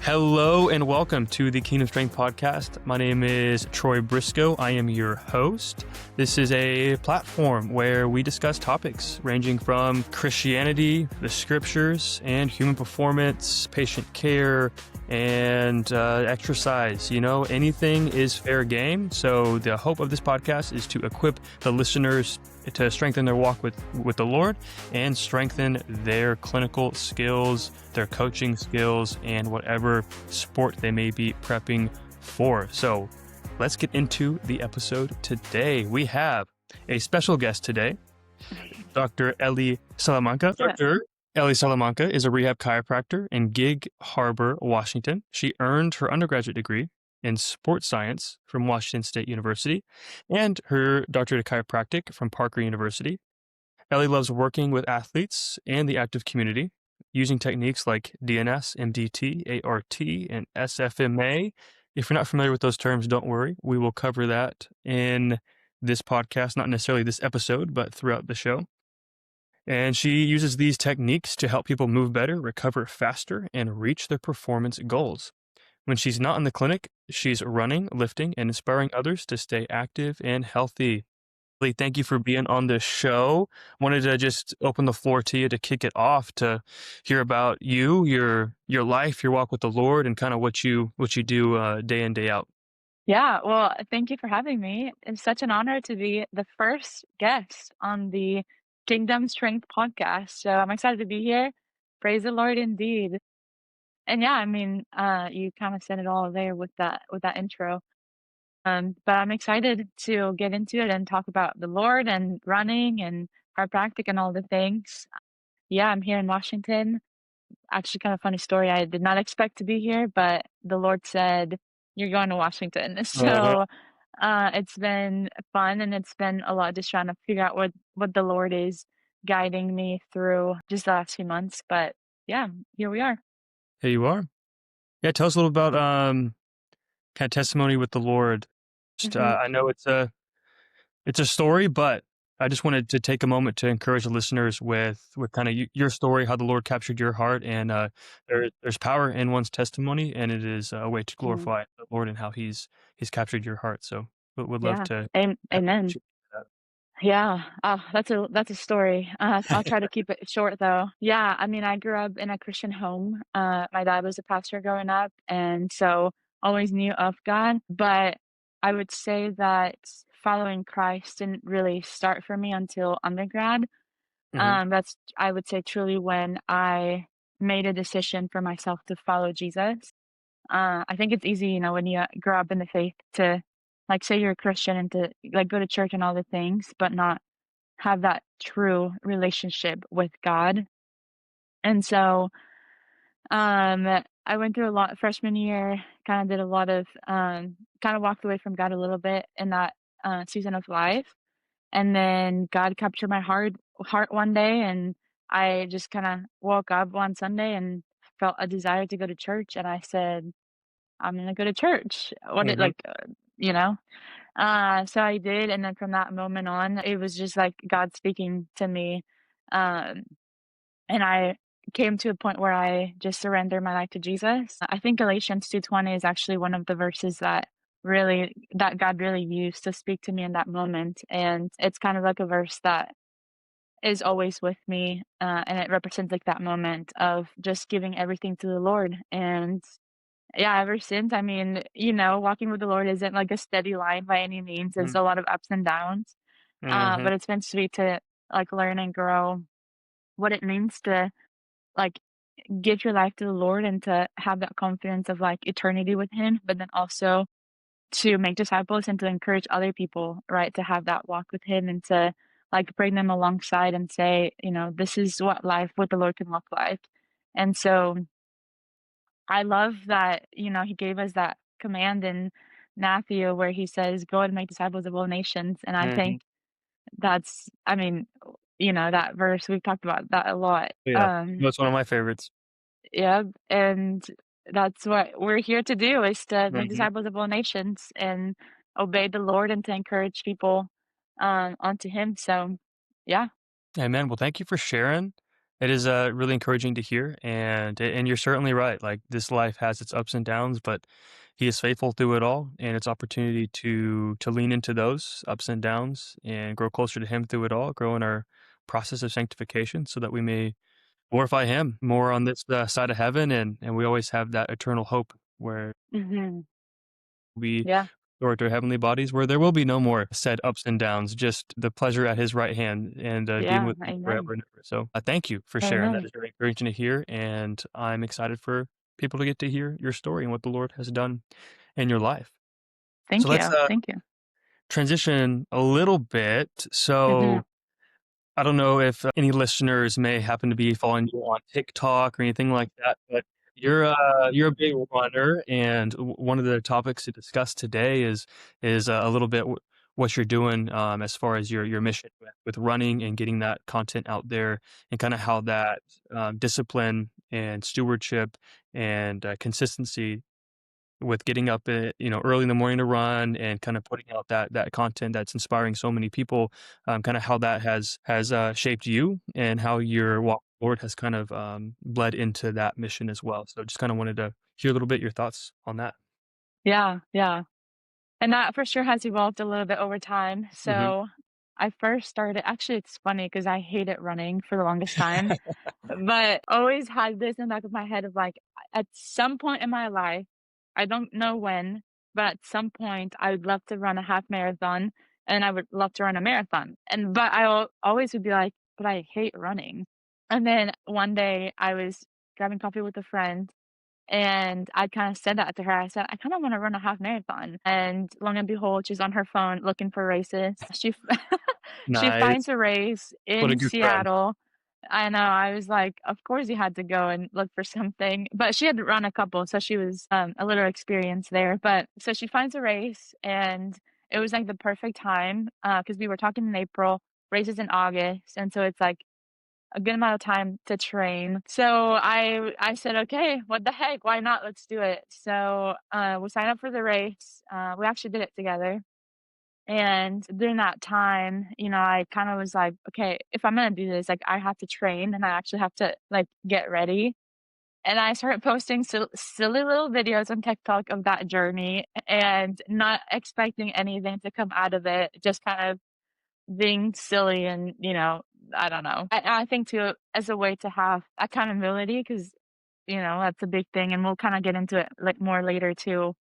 Hello and welcome to the Kingdom Strength podcast. My name is Troy Briscoe. I am your host. This is a platform where we discuss topics ranging from Christianity, the scriptures, and human performance, patient care, and exercise. Anything is fair game. So the hope of this podcast is to equip the listeners to strengthen their walk with the Lord and strengthen their clinical skills, their coaching skills, and whatever sport they may be prepping for. So let's get into the episode today. We have a special guest today, Dr. Elly Salamanca. Yeah. Dr. Elly Salamanca is a rehab chiropractor in Gig Harbor, Washington. She earned her undergraduate degree in sports science from Washington State University and her doctorate of chiropractic from Parker University. Elly loves working with athletes and the active community using techniques like DNS, MDT, ART, and SFMA. If you're not familiar with those terms, don't worry. We will cover that in this podcast, not necessarily this episode, but throughout the show. And she uses these techniques to help people move better, recover faster, and reach their performance goals. When she's not in the clinic, she's running, lifting, and inspiring others to stay active and healthy. Elly, thank you for being on the show. Wanted to just open the floor to you to kick it off, to hear about you, your life, your walk with the Lord, and kind of what you do day in, day out. Yeah, well, thank you for having me. It's such an honor to be the first guest on the Kingdom Strength podcast. So I'm excited to be here. Praise the Lord indeed. And yeah, you kind of said it all there with that intro. But I'm excited to get into it and talk about the Lord and running and chiropractic and all the things. Yeah, I'm here in Washington. Actually, kind of funny story. I did not expect to be here, but the Lord said, "You're going to Washington." So it's been fun, and it's been a lot just trying to figure out what the Lord is guiding me through just the last few months. But yeah, here we are. Here you are. Yeah, tell us a little about kind of testimony with the Lord. Just, hmm I know it's a story, but I just wanted to take a moment to encourage the listeners with kind of your story, how the Lord captured your heart, and there's power in one's testimony, and it is a way to hmm glorify the Lord and how He's captured your heart. So, would love Yeah. to. Amen. Yeah. Oh, that's a story. I'll try to keep it short though. Yeah. I grew up in a Christian home. My dad was a pastor growing up, and so always knew of God. But I would say that following Christ didn't really start for me until undergrad. Hmm. That's I would say truly when I made a decision for myself to follow Jesus. I think it's easy, when you grow up in the faith to like say you're a Christian and to like go to church and all the things, but not have that true relationship with God. And so, I went through a lot freshman year, kind of did a lot of, kind of walked away from God a little bit in that season of life. And then God captured my heart one day, and I just kind of woke up one Sunday and felt a desire to go to church. And I said, I'm gonna go to church. What it Hmm. like, you know? So I did, and then from that moment on, it was just like God speaking to me. Um, and I came to a point where I just surrendered my life to Jesus. I think Galatians 2:20 is actually one of the verses that God really used to speak to me in that moment. And it's kind of like a verse that is always with me. And it represents like that moment of just giving everything to the Lord. And yeah, ever since, walking with the Lord isn't like a steady line by any means. There's a lot of ups and downs. Hmm. But it's been sweet to like learn and grow what it means to like give your life to the Lord and to have that confidence of like eternity with Him, but then also to make disciples and to encourage other people, right? To have that walk with Him and to like bring them alongside and say, this is what life with the Lord can look like. And so I love that, he gave us that command in Matthew where he says, go and make disciples of all nations. And I Hmm. think that's, that verse, we've talked about that a lot. Yeah, that's one of my favorites. Yeah. And that's what we're here to do is to make Hmm. disciples of all nations and obey the Lord and to encourage people onto Him. So, yeah. Amen. Well, thank you for sharing. It is, really encouraging to hear, and you're certainly right, like, this life has its ups and downs, but he is faithful through it all, and it's opportunity to lean into those ups and downs and grow closer to him through it all, grow in our process of sanctification so that we may glorify him more on this, side of heaven, and we always have that eternal hope where Mhm. we Yeah. or to heavenly bodies where there will be no more said ups and downs, just the pleasure at his right hand and being Yeah. with him Amen. forever and ever. So thank you for sharing. That Amen. is very encouraging to hear. And I'm excited for people to get to hear your story and what the Lord has done in your life. So Thank let's you. Thank you. transition a little bit. Mhm. So I don't know if any listeners may happen to be following you on TikTok or anything like that, but you're a big runner, and one of the topics to discuss today is a little bit what you're doing as far as your mission with running and getting that content out there, and kind of how that discipline and stewardship and consistency with getting up early in the morning to run and kind of putting out that content that's inspiring so many people, kind of how that has shaped you and how your walk with the Lord has kind of bled into that mission as well. So just kind of wanted to hear a little bit your thoughts on that. Yeah. Yeah. And that for sure has evolved a little bit over time. Hmm. So I first started actually, it's funny because I hated running for the longest time, but always had this in the back of my head of like, at some point in my life, I don't know when, but at some point I would love to run a half marathon and I would love to run a marathon. And but always would be like, but I hate running. And then one day I was grabbing coffee with a friend and I kinda said that to her. I said, "I kinda wanna run a half marathon." And long and behold, she's on her phone looking for races. She finds Nice. a race What a in good friend. Seattle. I know, I was like, "Of course you had to go and look for something." But she had run a couple, so she was, a little experienced there. But so she finds a race, and it was, like, the perfect time, because we were talking in April, race is in August, and so it's, like, a good amount of time to train. So I said, "Okay, what the heck? Why not? Let's do it." So, we signed up for the race. We actually did it together. And during that time, I kind of was like, "Okay, if I'm gonna do this, like, I have to train and I actually have to like get ready." And I started posting silly little videos on TikTok of that journey and not expecting anything to come out of it, just kind of being silly and, I don't know. I think too as a way to have accountability because that's a big thing, and we'll kinda get into it, like, more later too,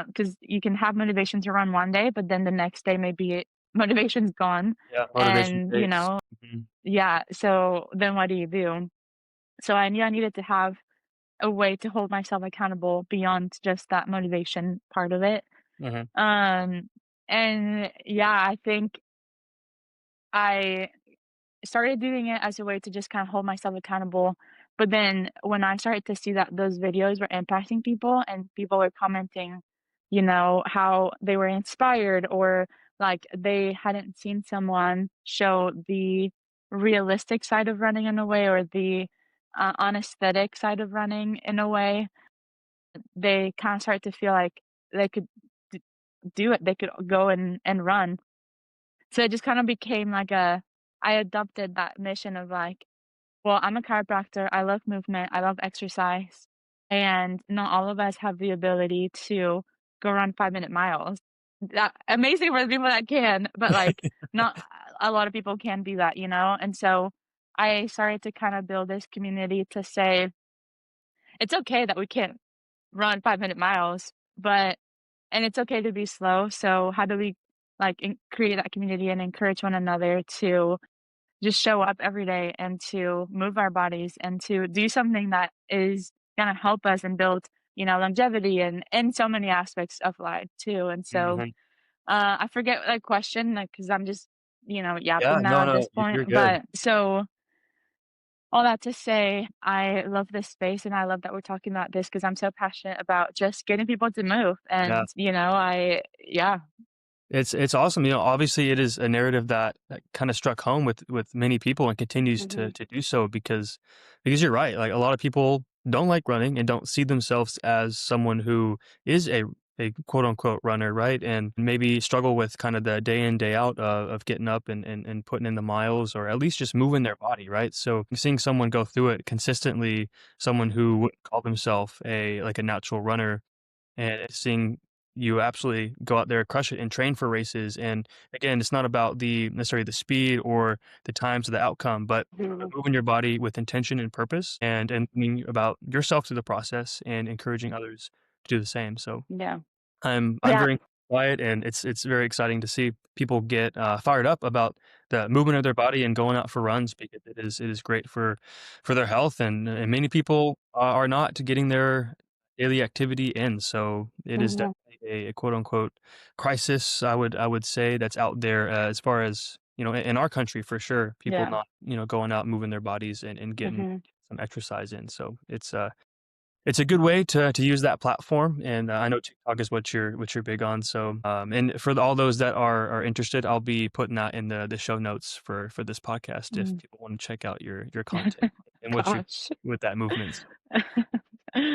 because you can have motivation to run one day, but then the next day maybe motivation's gone, Yeah, motivation and, fades. Hmm. yeah, so then what do you do? So I knew I needed to have a way to hold myself accountable beyond just that motivation part of it, Hmm. um, and yeah, I think I started doing it as a way to just kinda hold myself accountable, but then when I started to see that those videos were impacting people and people were commenting, how they were inspired or, like, they hadn't seen someone show the realistic side of running in a way or the, unaesthetic side of running in a way, they kinda started to feel like they could d do it, they could go and run. So it just kinda became like I adopted that mission of like, well, I'm a chiropractor, I love movement, I love exercise, and not all of us have the ability to go run 5-minute miles. That amazing for the people that can, but, like, not a lot of people can do that, and so I started to kinda build this community to say, "It's okay that we can't run 5-minute miles, but and it's okay to be slow, so how do we, like, create that community and encourage one another to just show up every day and to move our bodies and to do something that is gonna help us and build, longevity and in so many aspects of life too, and so, Hmm. I forget the question, like, because 'cause I'm just, Yeah, yapping now no, at no, this point, you're good. but so all that to say, I love this space and I love that we're talking about this because 'cause I'm so passionate about just getting people to move Yeah. and, I yeah. It's awesome, obviously, it is a narrative that kinda struck home with many people and continues to Mhm. to do so because you're right, like, a lot of people don't like running and don't see themselves as someone who is a a quote unquote runner, right? And maybe struggle with kind of the day in, day out of getting up and putting in the miles or at least just moving their body, right? So seeing someone go through it consistently, someone who wouldn't call themselves a natural runner, and seeing you absolutely go out there, crush it, and train for races. And again, it's not about the necessarily the speed or the times of the outcome, but Mhm. moving your body with intention and purpose, and thinking about yourself through the process and encouraging others to do the same. So Yeah. I'm Yeah. very quiet, and it's very exciting to see people get fired up about the movement of their body and going out for runs because it is great for their health, and many people are not getting their daily activity in. So it is Mhm. definitely a quote unquote crisis. I would say that's out there as far as in our country for sure. People Yeah. not going out moving their bodies and getting Mhm. some exercise in. So it's a good way to use that platform, and I know TikTok is what you're big on. So, and for all those that are interested, I'll be putting that in the show notes for this podcast if Mm. people want to check out your content and what you Gosh. with that movement.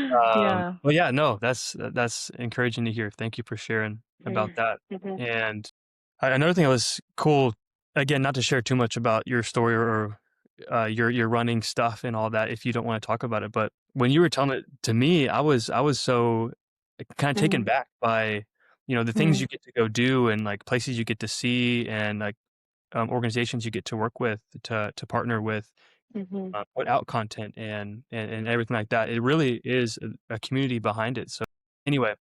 So, Yeah. well, yeah, no, that's encouraging to hear. Thank you for sharing about Mhm. that. Mhm. And another thing that was cool, again, not to share too much about your story or your running stuff and all that if you don't want to talk about it. But when you were telling it to me, I was so kind of taken Mhm. back by the things Mhm. you get to go do and like places you get to see and like organizations you get to work with to partner with, Mhm. put out content and everything like that. It really is a community behind it. So anyway,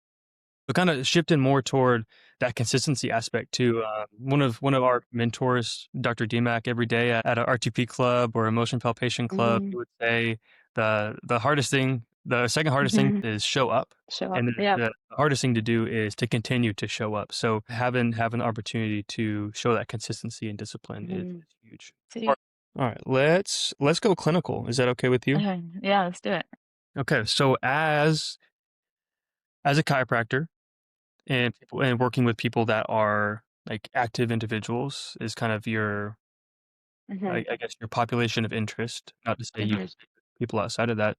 but kinda shifting more toward that consistency aspect too, one of our mentors, Dr. DMAC, every day at a RTP club or Emotion Palpation club, he Mhm. would say the second hardest thing Mhm. is show up, Show up. and Yep. the hardest thing to do is to continue to show up. So having the opportunity to show that consistency and discipline is Mhm. huge. See. Alright, let's go clinical. Is that okay with you? Okay. Yeah, let's do it. Okay, so as a chiropractor and working with people that are, like, active individuals is kind of your Mhm. I guess, your population of interest, not to say you Mhm. can speak with people outside of that.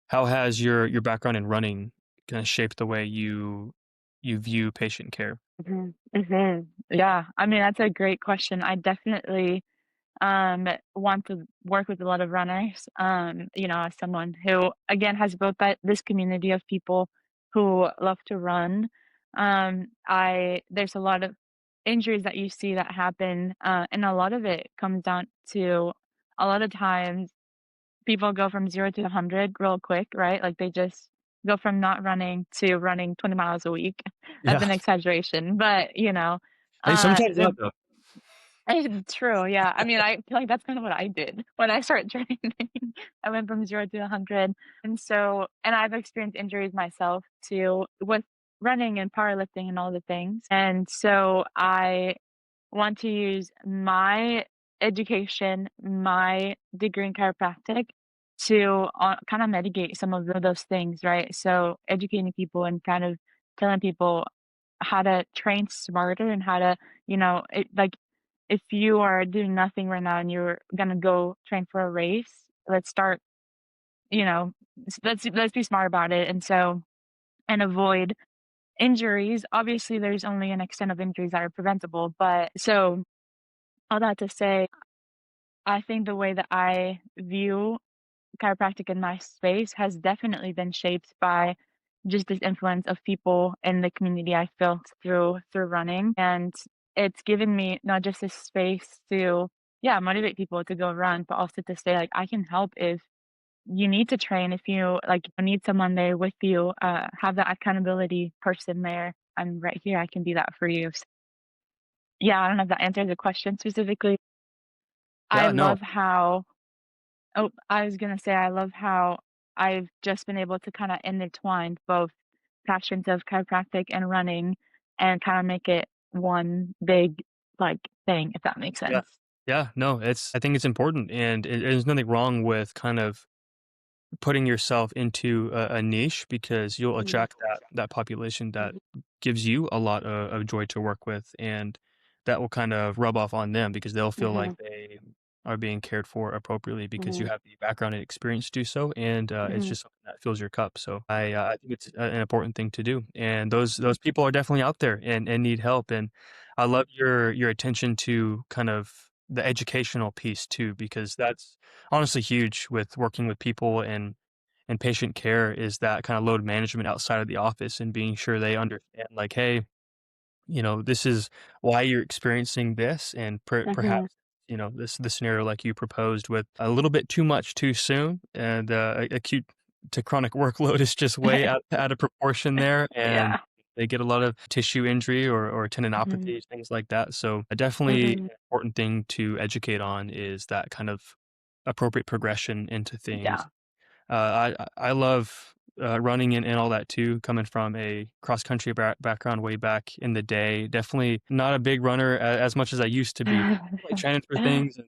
How has your background in running kinda shaped the way you view patient care? Mhm. Mhm. Yeah. I mean, that's a great question. I definitely want to work with a lot of runners. As someone who again has both that this community of people who love to run. I there's a lot of injuries that you see that happen, and a lot of it comes down to a lot of times people go from 0 to 100 real quick, right? Like they just go from not running to running 20 miles a week. That's Yeah. an exaggeration, but Hey, sometimes not, the though. True, yeah. I mean, I feel like that's kind of what I did when I started training. I went from 0 to 100, and I've experienced injuries myself too with running and powerlifting and all the things, and so I want to use my education, my degree in chiropractic to, kinda mitigate some of those things, right? So, educating people and kind of telling people how to train smarter and how to, if you are doing nothing right now and you're gonna go train for a race, let's start, you know, let's be smart about it, and avoid injuries. Obviously, there's only an extent of injuries that are preventable, but so all that to say, I think the way that I view chiropractic in my space has definitely been shaped by just this influence of people in the community I felt through running, and it's given me not just a space to, yeah, motivate people to go run, but also to say, like, I can help if you need to train, if you, like, need someone there with you, have that accountability person there. I'm right here, I can be that for you. Yeah, I don't know if that answers the question specifically. I Yeah, no. love how Oh, I was gonna say I love how I've just been able to kinda intertwine both passions of chiropractic and running and kinda make it one big, like, thing, if that makes Yeah. sense. Yeah, no, I think it's important, and there's nothing wrong with kind of putting yourself into a niche because you'll Mhm, attract that population that mhm, gives you a lot of joy to work with, and that will kind of rub off on them because they'll feel like mhm, are being cared for appropriately because you Mhm. have the background and experience to do so, and it's Mhm. just something that fills your cup. So I think it's an important thing to do, and those people are definitely out there and need help. And I love your attention to kind of the educational piece too, because that's honestly huge with working with people and patient care is that kind of load management outside of the office and being sure they understand like, hey, this is why you're experiencing this, and Mhm. perhaps, the scenario like you proposed with a little bit too much too soon, and acute to chronic workload is just way out of proportion there, and Yeah. they get a lot of tissue injury or Mhm. tendinopathy, things like that. So, definitely Mhm. an important thing to educate on is that kind of appropriate progression into things. Yeah. I love, running and all that too, coming from a cross country background way back in the day. Definitely not a big runner as much as I used to be, but definitely training for things and,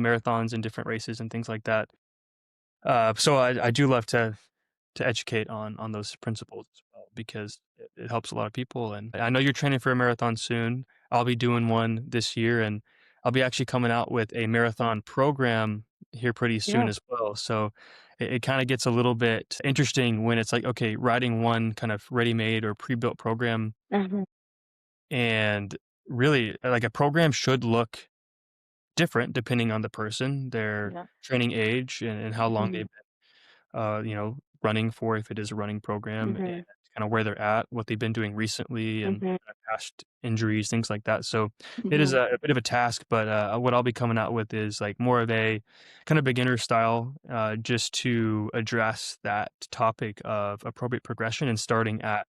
marathons and different races and things like that. So I do love to educate on those principles as well because it helps a lot of people. And I know you're training for a marathon soon. I'll be doing one this year, and I'll be actually coming out with a marathon program here pretty soon Yeah. as well. So it kind of gets a little bit interesting when it's like, okay, writing one kind of ready-made or pre-built program, Mhm. and really like a program should look different depending on the person, their Yeah. training age, and how long Mhm. they've running for if it is a running program, and Mhm. kind of where they're at, what they've been doing recently, and Mhm. past injuries, things like that. So it is Mhm. a bit of a task, but what I'll be coming out with is like more of a kind of beginner style, just to address that topic of appropriate progression and starting at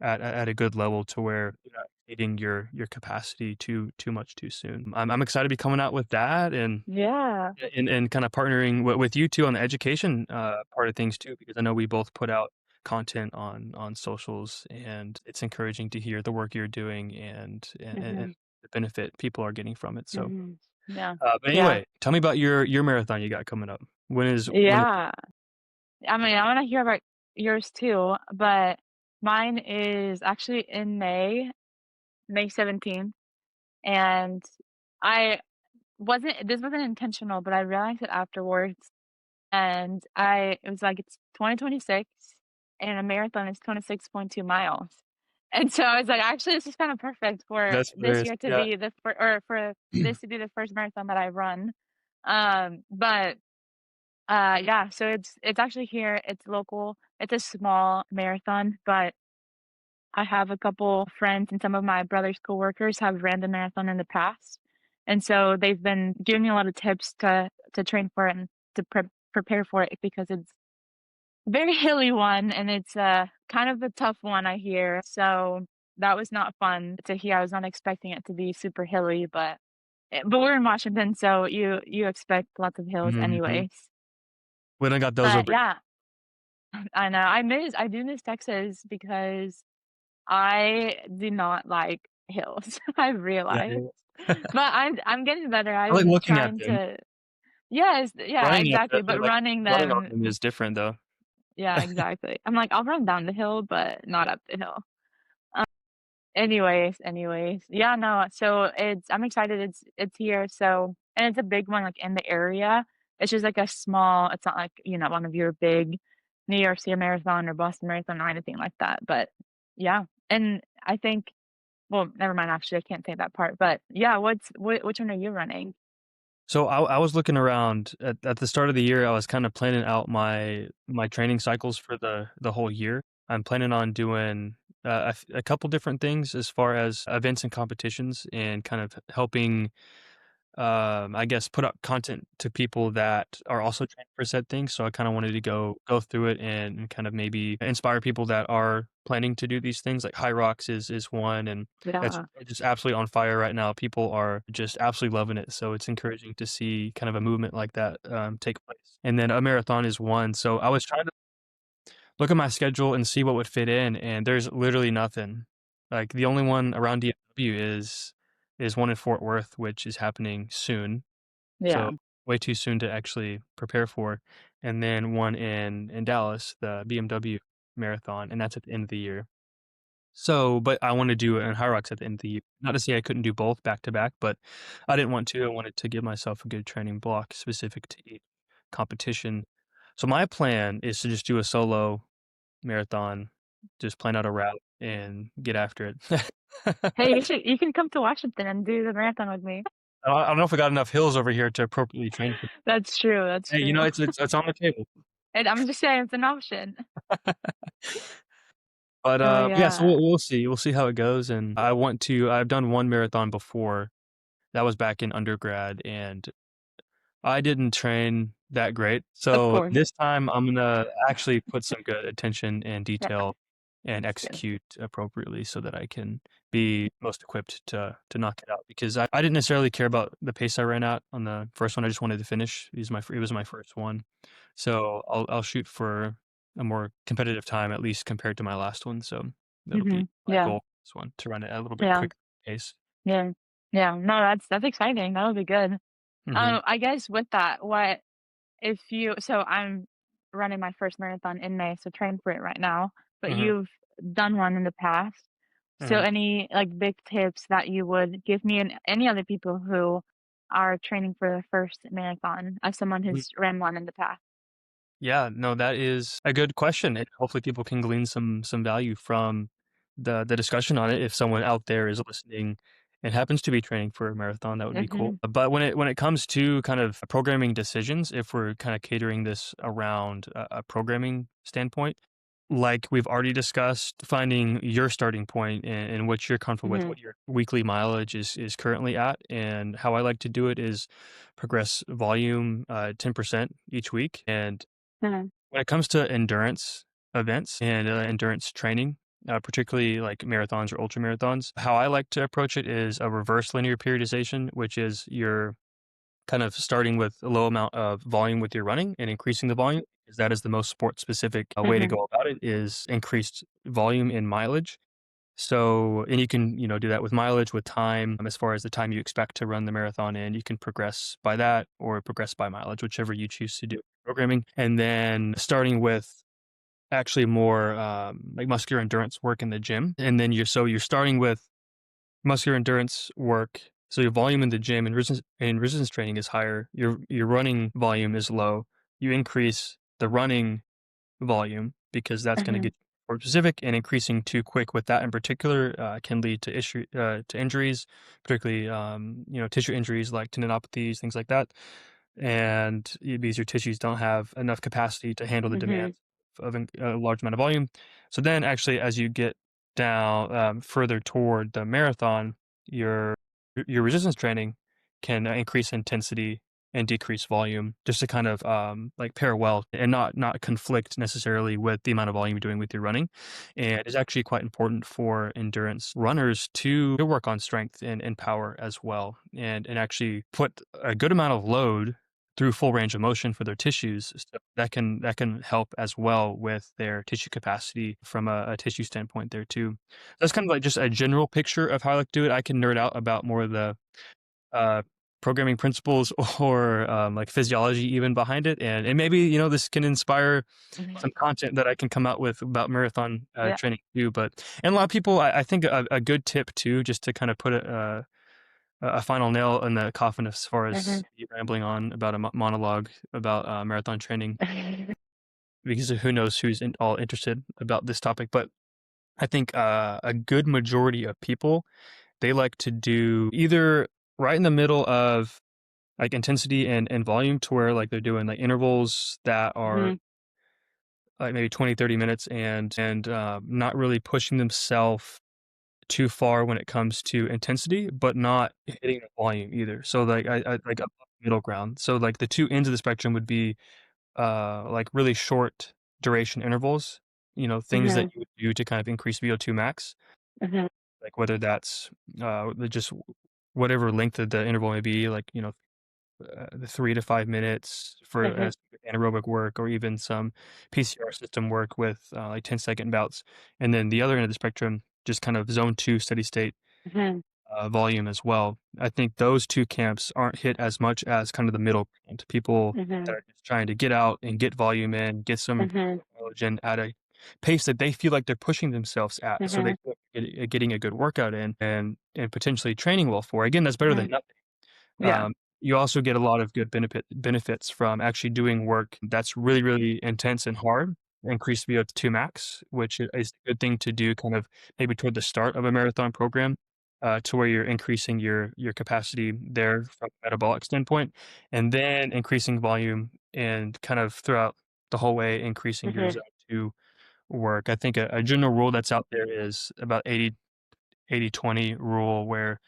a good level to where you're not exceeding your capacity too much too soon. I'm excited to be coming out with that, Yeah. and kinda partnering with you too on the education, part of things too, because I know we both put out content on socials, and it's encouraging to hear the work you're doing and Mhm. the benefit people are getting from it. So, Mhm. Yeah. but Yeah. anyway, tell me about your marathon you got coming up. When is Yeah. I mean, I wanna hear about yours too, but mine is actually in May 17th, and I this wasn't intentional, but I realized it afterwards, and it was like, it's 2026, and a marathon is 26.2 miles, and so I was like, "Actually, this is kinda perfect for That's this hilarious. year to Yeah. be for this to be the first marathon that I run." But yeah, so it's actually here, it's local, it's a small marathon, but I have a couple friends and some of my brother's coworkers have ran the marathon in the past, and so they've been giving me a lot of tips to train for it and to prepare for it because it's a very hilly one and it's kind of a tough one, I hear. So that was not fun to hear. I was not expecting it to be super hilly, but we're in Washington, so you expect lots of hills Mhm. anyways. We done got those But over. yeah, I know. I do miss Texas because I do not like hills, I've Yeah, realized. yeah. But I'm getting better. I like I'm looking at trying them. to Yes, yeah, Running at them exactly, but like, running running on them them is different though. yeah, exactly. I'm like, "I'll run down the hill, but not up the hill." Anyways, yeah, no, so I'm excited it's here, so and it's a big one, like, in the area. It's just like a small it's not like, one of your big New York City Marathon or Boston Marathon or anything like that, but yeah, and I think well, never mind, actually, I can't say that part, but yeah, which one are you running? So I was looking around at the start of the year. I was kind of planning out my training cycles for the whole year. I'm planning on doing a couple different things as far as events and competitions, and kind of helping, I guess, put out content to people that are also training for said things. So I kind of wanted to go through it and kind of maybe inspire people that are planning to do these things. Like High Rocks is one, and it's Yeah. just absolutely on fire right now. People are just absolutely loving it. So it's encouraging to see kind of a movement like that take place. And then a marathon is one. So I was trying to look at my schedule and see what would fit in, and there's literally nothing. Like the only one around DFW is one in Fort Worth, which is happening soon. Yeah. So way too soon to actually prepare for. And then one in Dallas, the BMW marathon, and that's at the end of the year. So, but I wanna do it in High Rocks at the end of the year. Not to say I couldn't do both back to back, but I didn't want to. I wanted to give myself a good training block specific to each competition. So my plan is to just do a solo marathon, just plan out a route and get after it. Hey, you can come to Washington and do the marathon with me. I don't know if I got enough hills over here to appropriately train for. That's true, that's Hey, true. it's on the table. And I'm just saying it's an option. But, Oh, yeah, so yeah. we'll see. We'll see how it goes, and I've done 1 marathon before. That was back in undergrad, and I didn't train that great. Of So course. this time, I'm gonna actually put some good attention and Yeah, detail and that's good. execute appropriately so that I can be most equipped to knock it out because I didn't necessarily care about the pace I ran at on the first one. I just wanted to finish. It was my first one. So I'll shoot for a more competitive time, at least compared to my last one. So that'll be Mhm. my Yeah, goal for this one, to run it at a little bit yeah, quicker pace. yeah. Yeah, no, that's exciting, that'll be good. Mhm, I guess with that, what if you so I'm running my first marathon in May, so train for it right now, but mhm, you've done one in the past. So mhm. any, like, big tips that you would give me and any other people who are training for their first marathon as someone who's ran one in the past? Yeah, no, that is a good question, and hopefully people can glean some value from the discussion on it. If someone out there is listening and happens to be training for a marathon, that would be cool. Mhm, But when it comes to kind of programming decisions, if we're kind of catering this around a programming standpoint, like we've already discussed, finding your starting point and what you're comfortable with, mhm, what your weekly mileage is currently at, and how I like to do it is progress volume 10% each week, and mhm, when it comes to endurance events and, endurance training, particularly like marathons or ultra marathons, how I like to approach it is a reverse linear periodization, which is you're kind of starting with a low amount of volume with your running and increasing the volume, because that is the most sport specific, way to mhm, go about it is increased volume in mileage. So and you can, do that with mileage, with time, as far as the time you expect to run the marathon in, you can progress by that or progress by mileage, whichever you choose to do programming. And then starting with actually more, like muscular endurance work in the gym. And then you're starting with muscular endurance work. So your volume in the gym and resistance training is higher. Your running volume is low. You increase the running volume because that's going to mhm, get more specific, and increasing too quick with that in particular can lead to injuries, particularly tissue injuries like tendinopathies, things like that, and because your tissues don't have enough capacity to handle the mhm, demands of a large amount of volume. So then, actually, as you get down further toward the marathon, your your resistance training can increase intensity and decrease volume just to kind of like pair well and not conflict necessarily with the amount of volume you're doing with your running. And it's actually quite important for endurance runners to work on strength and power as well, and actually put a good amount of load through full range of motion for their tissues. So that can help as well with their tissue capacity from a tissue standpoint there too. That's kind of like just a general picture of how I like to do it. I can nerd out about more of the uh, programming principles or like physiology even behind it, and maybe this can inspire mhm. some content that I can come out with about marathon Yeah. training too. But and a lot of people, I think a good tip too, just to kind of put a final nail in the coffin as far as Mhm. you rambling on about a monologue about marathon training, because who knows who's all interested about this topic. But I think a good majority of people, they like to do either right in the middle of like intensity and volume, to where like they're doing like intervals that are Mhm, like maybe 20, 30 minutes, and not really pushing themselves too far when it comes to intensity, but not hitting the volume either. So I like a middle ground. So like the two ends of the spectrum would be like really short duration intervals, things that mhm, you would do to kind of increase VO2 max, mhm, like whether that's just whatever length of the interval may be, like the 3 to 5 minutes for mhm, anaerobic work, or even some PCR system work with like 10-second bouts. And then the other end of the spectrum, just kind of zone two steady state mhm, volume as well. I think those two camps aren't hit as much as kind of the middle ground. People that mhm, are just trying to get out and get volume in, get some mhm, mileage in at a pace that they feel like they're pushing themselves at, so they Mhm. feel like getting a good workout in and potentially training well for. Again, that's better than Mhm. nothing. Yeah. You also get a lot of good benefits from actually doing work that's really, really intense and hard, increase VO2 max, which is a good thing to do kind of maybe toward the start of a marathon program, to where you're increasing your capacity there from a metabolic standpoint, and then increasing volume and kind of throughout the whole way, increasing your Mhm. zone 2 work. I think a general rule that's out there is about 80-20 rule, where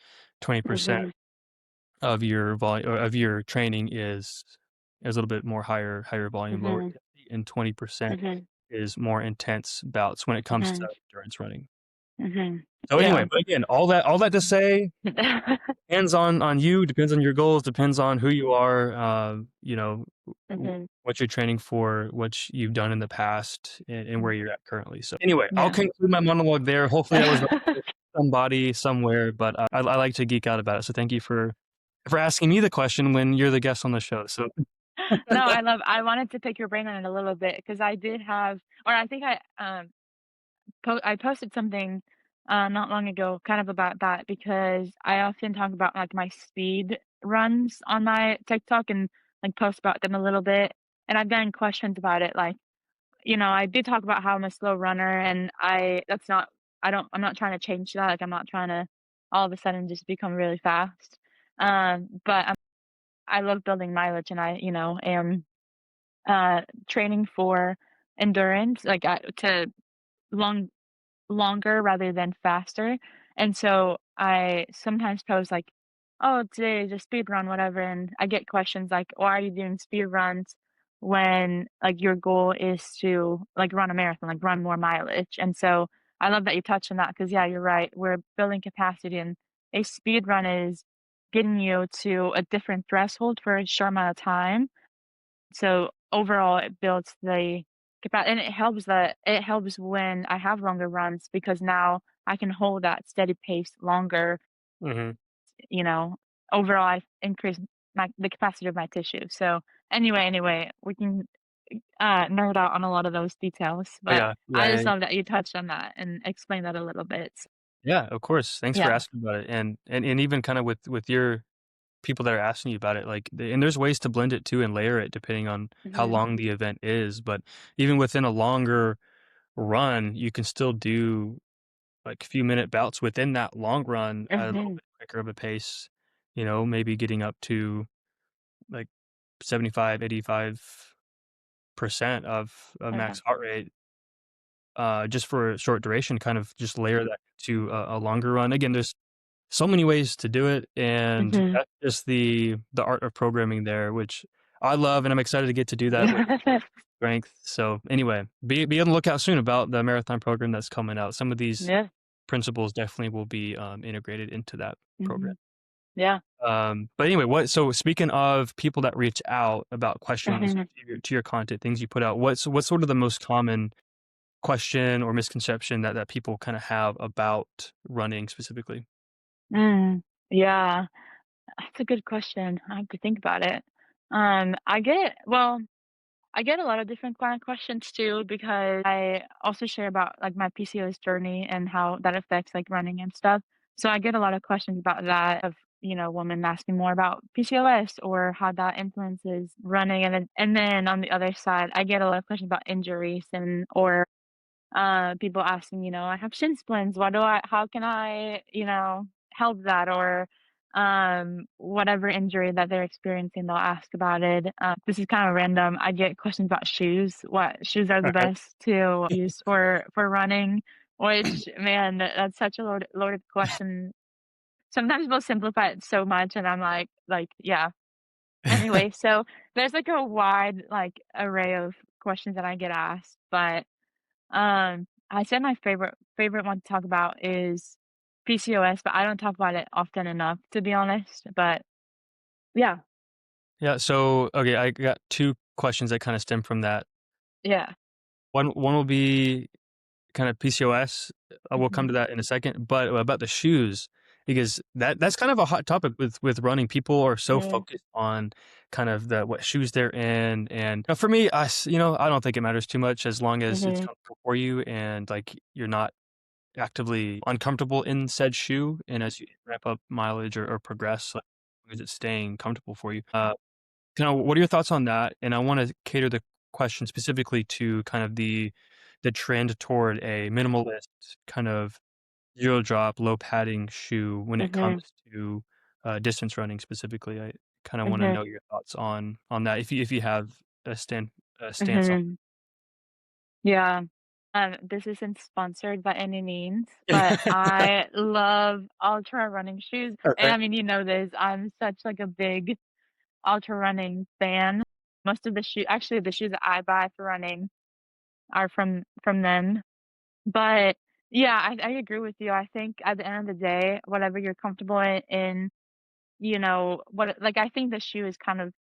20% Mhm. of your volume or of your training is a little bit more higher volume, lower Mhm. intensity, and 20% Mhm. is more intense bouts when it comes to Mhm. endurance running. Mhm. So anyway, Yeah. but again, all that to say, depends on you, depends on your goals, depends on who you are, Mhm. what you're training for, you've done in the past, and where you're at currently. So anyway, I'll Yeah. conclude my monologue there. Hopefully, that was helpful to somebody somewhere, but I like to geek out about it. So thank you for asking me the question when you're the guest on the show. So No, I wanted to pick your brain on it a little bit because I did have, or I think I posted something, not long ago kind of about that because I often talk about, like, my speed runs on my TikTok and, like, post about them a little bit, and I've gotten questions about it, like, I did talk about how I'm a slow runner, and I'm not trying to change that, like, I'm not trying to all of a sudden just become really fast, but I love building mileage, and am, training for endurance, like, to long longer rather than faster, and so I sometimes post, like, "Oh, today is a speed run," whatever, and I get questions like, "Why are you doing speed runs when, like, your goal is to, like, run a marathon, like, run more mileage?" And so I love that you touched on that because, yeah, you're right, we're building capacity, and a speed run is getting you to a different threshold for a short amount of time, so overall, it builds the and it helps when I have longer runs because now I can hold that steady pace longer, mhm. you know. Overall, I increase the capacity of my tissue. So anyway, we can nerd out on a lot of those details, Oh, but yeah. I Yeah, just love that you touched on that and explained that a little bit. yeah, of course. Thanks for Yeah. asking about it, and even kinda with your people that are asking you about it, like, and there's ways to blend it too and layer it depending on how Mhm. long the event is, but even within a longer run, you can still do, like, few-minute bouts within that long run at a little Mhm. bit quicker of a pace, maybe getting up to, like, 75, 85% of Okay. max heart rate, just for a short duration, kind of just layer that to a longer run. Again, there's so many ways to do it, and Mhm. that's just the art of programming there, which I love, and I'm excited to get to do that with strength. So anyway, be on the lookout soon about the marathon program that's coming out. Some of these Yeah. principles definitely will be integrated into that program. Mhm. Yeah. But anyway, so speaking of people that reach out about questions Mhm. to your content, things you put out, what's sort of the most common question or misconception that people kind of have about running specifically? Mm. Yeah. That's a good question. I have to think about it. I get a lot of different kind of questions too because I also share about like my PCOS journey and how that affects like running and stuff. So I get a lot of questions about that of, women asking more about PCOS or how that influences running and then on the other side, I get a lot of questions about injuries and or people asking, I have shin splints. How can I, help that? Or whatever injury that they're experiencing, they'll ask about it. This is kind of random. I get questions about shoes. What shoes are the Alright. best to use for running? Which, man, that's such a loaded question. Sometimes we'll simplify it so much, and I'm like, yeah. Anyway, so there's like a wide like array of questions that I get asked, but I said my favorite one to talk about is PCOS, but I don't talk about it often enough, to be honest. But yeah, Yeah, so, okay, I got 2 questions that kinda stem from that. yeah. One will be kinda PCOS, we'll come Mhm. to that in a second, but about the shoes, because that's kind of a hot topic with running. People are so Mhm, focused on kind of the what shoes they're in, and for me, I don't think it matters too much as long as it's mhm, comfortable for you and like you're not actively uncomfortable in said shoe, and as you ramp up mileage or progress, like, as long as it's staying comfortable for you. Kinda what are your thoughts on that? And I wanna cater the question specifically to kind of the trend toward a minimalist, kind of zero drop, low padding shoe when it mhm, comes to, distance running specifically. I kinda wanna mhm, know your thoughts on that if you have a stance on. mhm. Yeah. This isn't sponsored by any means, but I love ultra running shoes. And Okay. I mean, you know this, I'm such like a big ultra running fan. Most of the actually the shoes that I buy for running are from them. But yeah, I agree with you. I think at the end of the day, whatever you're comfortable in, you know, what like I think the shoe is kind of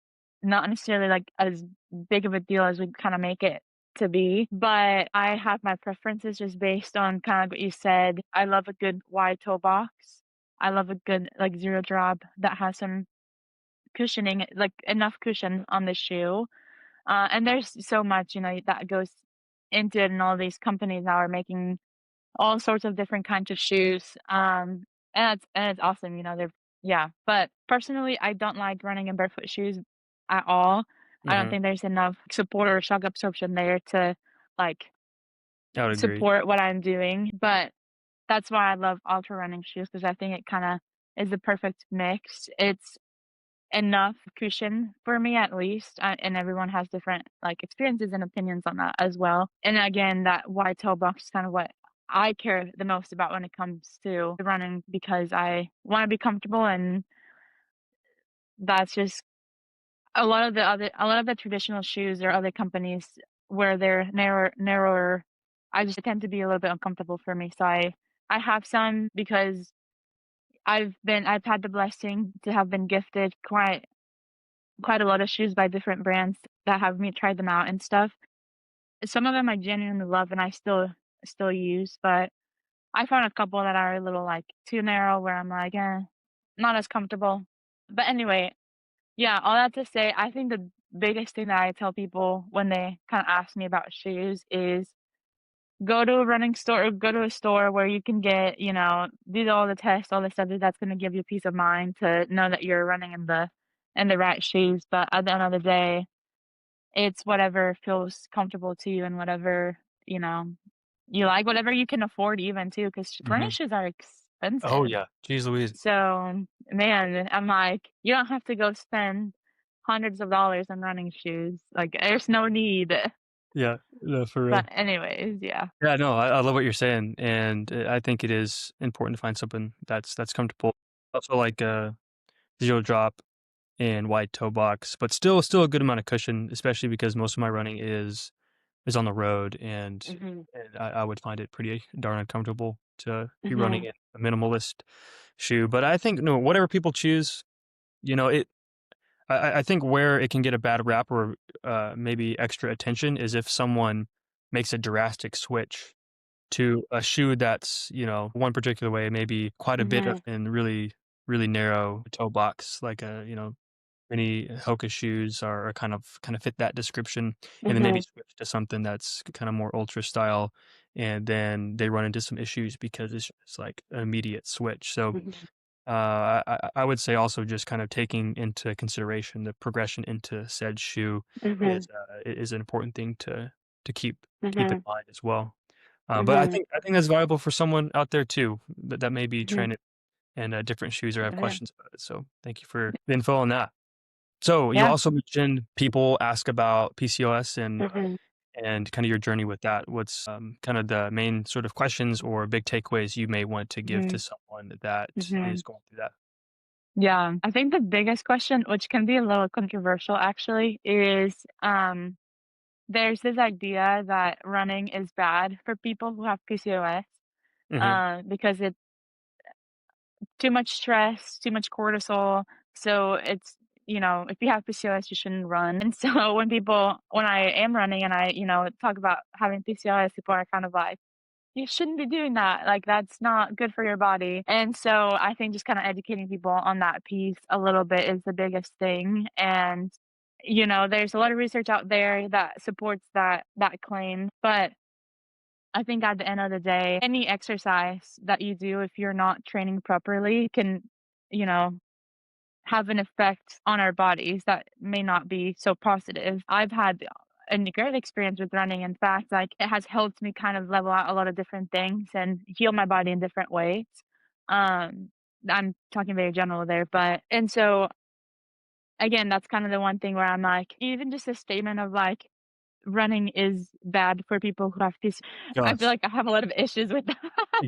not necessarily like as big of a deal as we kind of make it to be, but I have my preferences just based on kind of what you said. I love a good wide toe box. I love a good like zero drop that has some cushioning, like enough cushion on the shoe. And there's so much, you know, that goes into it, and all these companies now are making all sorts of different kinds of shoes. And it's awesome, you know, they're yeah. But personally, I don't like running in barefoot shoes at all. I don't Mhm. think there's enough support or shock absorption there to like I would agree. support what I'm doing. But that's why I love ultra running shoes because I think it kind of is the perfect mix. It's enough cushion for me at least, and everyone has different, like, experiences and opinions on that as well, and again, that wide toe box is kind of what I care the most about when it comes to running because I wanna be comfortable, and that's just a lot of the traditional shoes or other companies where they're narrower, I just tend to be a little bit uncomfortable for me, so I have some because I've had the blessing to have been gifted quite a lot of shoes by different brands that have me tried them out and stuff. Some of them I genuinely love and I still use, but I found a couple that are a little, like, too narrow where I'm like, "Eh, not as comfortable." But anyway, yeah, all that to say, I think the biggest thing that I tell people when they kinda ask me about shoes is go to a running store or go to a store where you can get, you know, do all the tests, all the stuff that's gonna give you peace of mind to know that you're running in the right shoes, but at the end of the day, it's whatever feels comfortable to you and whatever, you know, you like, whatever you can afford even too, because running Mhm. shoes are Oh, expensive. yeah. Jeez Louise. So, man, I'm like, you don't have to go spend hundreds of dollars on running shoes. Like, there's no need. Yeah. No, for But real. anyways, yeah. Yeah, no, I love what you're saying, and, I think it is important to find something that's comfortable. Also, like, zero drop and wide toe box, but still a good amount of cushion, especially because most of my running is on the road, Mhm, and I would find it pretty darn uncomfortable to be running mhm, in a minimalist shoe. But I think, no, whatever people choose, you know, I think where it can get a bad rap or maybe extra attention is if someone makes a drastic switch to a shoe that's, you know, one particular way, maybe quite a bit of mhm, in really narrow toe box, like a, you know, many Hoka shoes are kind of fit that description, and then maybe mhm, switch to something that's kind of more ultra style, and then they run into some issues because it's like an immediate switch. So mhm, I would say also just kind of taking into consideration the progression into said shoe mhm, is an important thing to keep in mhm, mind as well. But mhm, I think that's valuable for someone out there too that may be mhm. training in different shoes or have Yeah. questions about it. So thank you for the info on that. So you Yeah. also mentioned people ask about PCOS Mhm, and kind of your journey with that. What's kind of the main sort of questions or big takeaways you may want to give to mhm, someone that mhm. is going through that? Yeah, I think the biggest question, which can be a little controversial actually, is there's this idea that running is bad for people who have PCOS, Hmm. because it's too much stress, too much cortisol. So it's, you know, if you have PCOS, you shouldn't run. And so when I am running and I, you know, talk about having PCOS, people are kind of like, you shouldn't be doing that. Like, that's not good for your body. And so I think just kind of educating people on that piece a little bit is the biggest thing. And, there's a lot of research out there that supports that claim. But I think at the end of the day, any exercise that you do, if you're not training properly, can, you know, have an effect on our bodies that may not be so positive. I've had a great experience with running. In fact, like it has helped me kind of level out a lot of different things and heal my body in different ways. Um, I'm talking very general there, but and so again, that's kind of the one thing where I'm like, even just a statement of like running is bad for people who have peace. I feel Gosh. like I have a lot of issues with that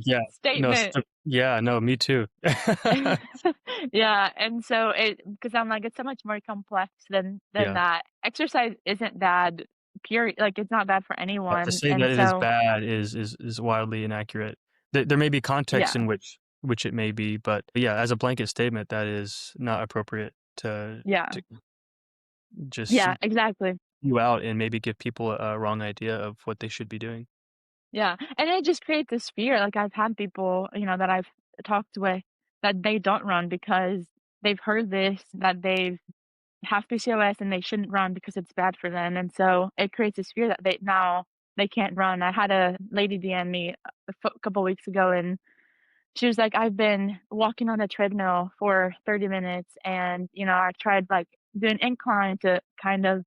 Yeah. No, statement. yeah, no, me too. Yeah, and so because I'm like, it's so much more complex than Yeah. that. Exercise isn't bad, period. Like, it's not bad for To anyone, say and that it is so bad is wildly inaccurate. There may be context yeah, in which it may be, but yeah, as a blanket statement, that is not appropriate to yeah, to just yeah, exactly. you out and maybe give people a wrong idea of what they should be doing. Yeah, and it just creates this fear. Like, I've had people, that I've talked with that they don't run because they've heard this, that they've have PCOS and they shouldn't run because it's bad for them, and so it creates this fear that they can't run. I had a lady DM me a couple weeks ago, and she was like, "I've been walking on the treadmill for 30 minutes, and, I tried, like, doing incline to kind of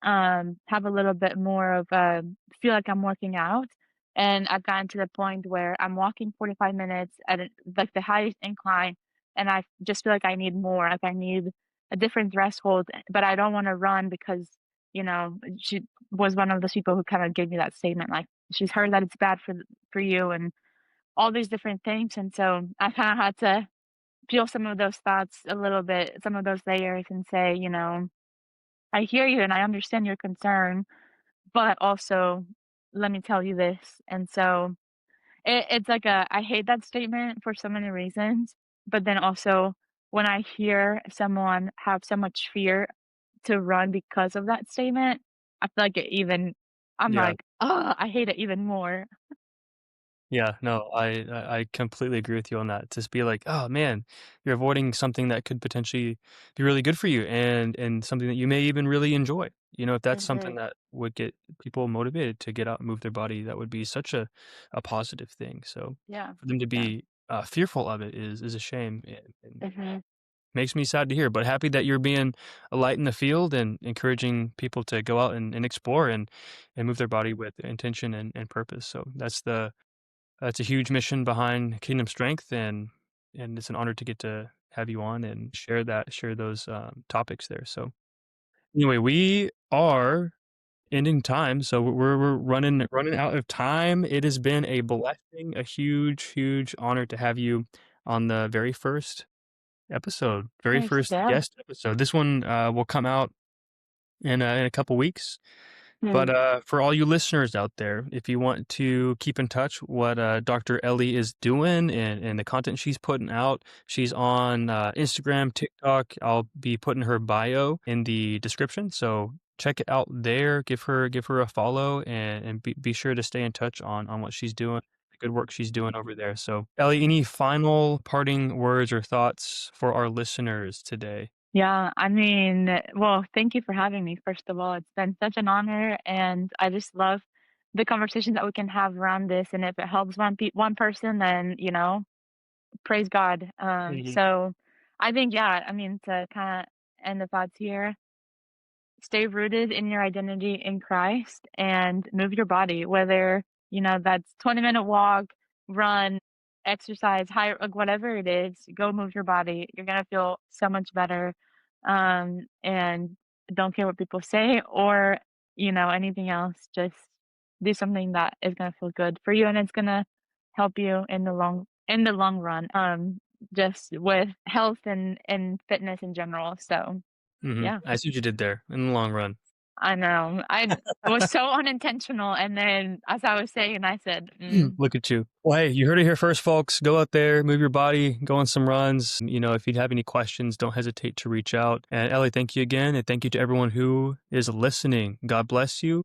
have a little bit more of a feel like I'm working out. And I've gotten to the point where I'm walking 45 minutes at like the highest incline, and I just feel like I need more. Like I need a different threshold, but I don't want to run because she was one of those people who kind of gave me that statement. Like she's heard that it's bad for you and all these different things, and so I kind of had to feel some of those thoughts a little bit, some of those layers, and say, I hear you and I understand your concern, but also, let me tell you this, and so it's like I hate that statement for so many reasons, but then also when I hear someone have so much fear to run because of that statement, I feel like I'm Yeah. like, "Oh, I hate it even more." Yeah, no, I completely agree with you on that. Just be like, "Oh, man, you're avoiding something that could potentially be really good for you and something that you may even really enjoy." If that's something Mhm. that would get people motivated to get out and move their body, that would be such a positive thing. So Yeah. for them to Yeah. be fearful of it is a shame and Mhm. makes me sad to hear. But happy that you're being a light in the field and encouraging people to go out and explore and move their body with intention and purpose. So that's a huge mission behind Kingdom Strength, and it's an honor to get to have you on and share those, topics there, so, anyway, we are ending time, so we're running out of time. It has been a blessing, a huge, huge honor to have you on the very first episode, very Thanks, first yeah. guest episode. This one, will come out in a couple weeks. But, Mm. for all you listeners out there, if you want to keep in touch what, Dr. Elly is doing and the content she's putting out, she's on, Instagram, TikTok. I'll be putting her bio in the description, so check it out there. Give her a follow and be sure to stay in touch on what she's doing, the good work she's doing over there. So, Elly, any final parting words or thoughts for our listeners today? Yeah, I mean, well, thank you for having me, first of all. It's been such an honor, and I just love the conversations that we can have around this, and if it helps one person, then, praise God. Mhm. So I think, yeah, I mean, to kinda end the thoughts here, stay rooted in your identity in Christ and move your body, whether, that's 20-minute walk, run, exercise, high like whatever it is, go move your body. You're gonna feel so much better. And don't care what people say or, anything else. Just do something that is gonna feel good for you and it's gonna help you in the long run. Just with health and fitness in general. So Mhm. yeah. I see what you did there in the long run. I know. I was so unintentional, and then as I was saying, I said, "Mm." Look at you. Well, hey, you heard it here first, folks. Go out there, move your body, go on some runs. If you have any questions, don't hesitate to reach out. And Ellie, thank you again. And thank you to everyone who is listening. God bless you.